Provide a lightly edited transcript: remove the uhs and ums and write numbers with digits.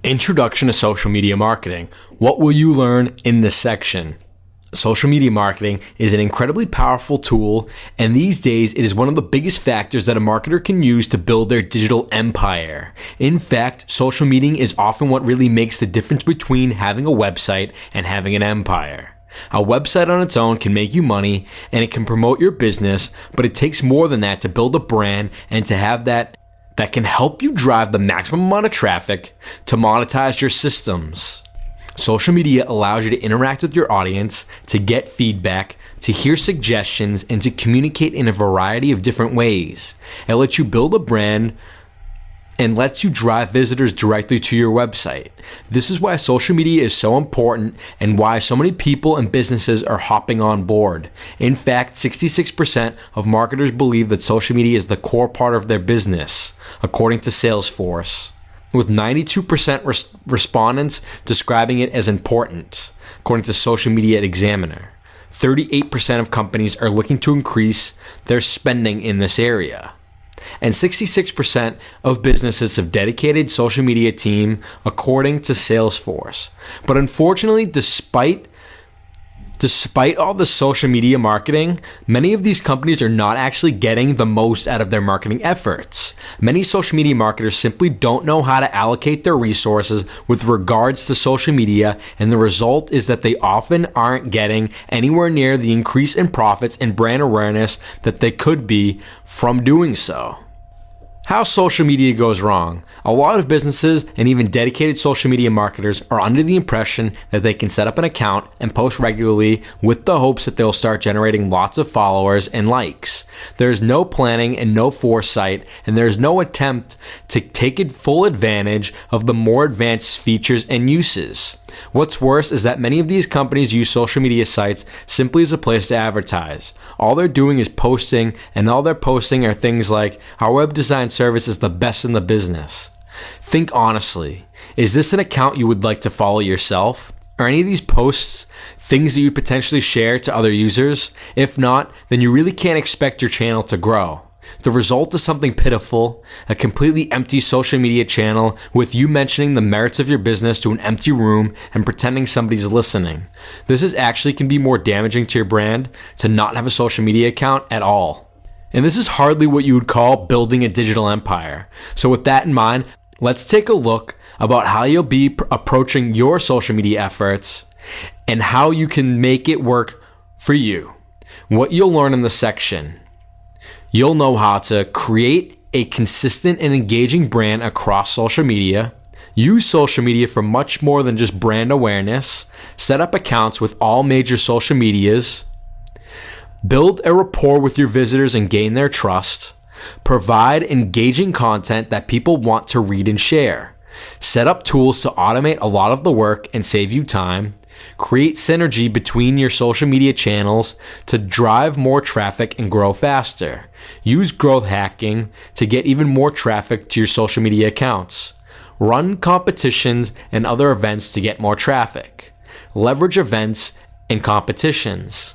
Introduction to Social Media Marketing. What will you learn in this section? Social media marketing is an incredibly powerful tool, and these days it is one of the biggest factors that a marketer can use to build their digital empire. In fact, social media is often what really makes the difference between having a website and having an empire. A website on its own can make you money and it can promote your business, but it takes more than that to build a brand and to have that can help you drive the maximum amount of traffic to monetize your systems. Social media allows you to interact with your audience, to get feedback, to hear suggestions, and to communicate in a variety of different ways. It lets you build a brand and lets you drive visitors directly to your website. This is why social media is so important and why so many people and businesses are hopping on board. In fact, 66% of marketers believe that social media is the core part of their business, according to Salesforce, with 92% respondents describing it as important, according to Social Media Examiner. 38% of companies are looking to increase their spending in this area. And 66% of businesses have dedicated social media team, according to Salesforce. But unfortunately, despite all the social media marketing, many of these companies are not actually getting the most out of their marketing efforts. Many social media marketers simply don't know how to allocate their resources with regards to social media, and the result is that they often aren't getting anywhere near the increase in profits and brand awareness that they could be from doing so. How social media goes wrong. A lot of businesses and even dedicated social media marketers are under the impression that they can set up an account and post regularly with the hopes that they'll start generating lots of followers and likes. There's no planning and no foresight, and there's no attempt to take full advantage of the more advanced features and uses. What's worse is that many of these companies use social media sites simply as a place to advertise. All they're doing is posting, and all they're posting are things like, "Our web design service is the best in the business." Think honestly, is this an account you would like to follow yourself? Are any of these posts things that you potentially share to other users? If not, then you really can't expect your channel to grow. The result is something pitiful, a completely empty social media channel with you mentioning the merits of your business to an empty room and pretending somebody's listening. This actually can be more damaging to your brand to not have a social media account at all. And this is hardly what you would call building a digital empire. So with that in mind, let's take a look about how you'll be approaching your social media efforts and how you can make it work for you. What you'll learn in this section: you'll know how to create a consistent and engaging brand across social media, use social media for much more than just brand awareness, set up accounts with all major social medias, build a rapport with your visitors and gain their trust, provide engaging content that people want to read and share, set up tools to automate a lot of the work and save you time, create synergy between your social media channels to drive more traffic and grow faster. Use growth hacking to get even more traffic to your social media accounts. Run competitions and other events to get more traffic. Leverage events and competitions.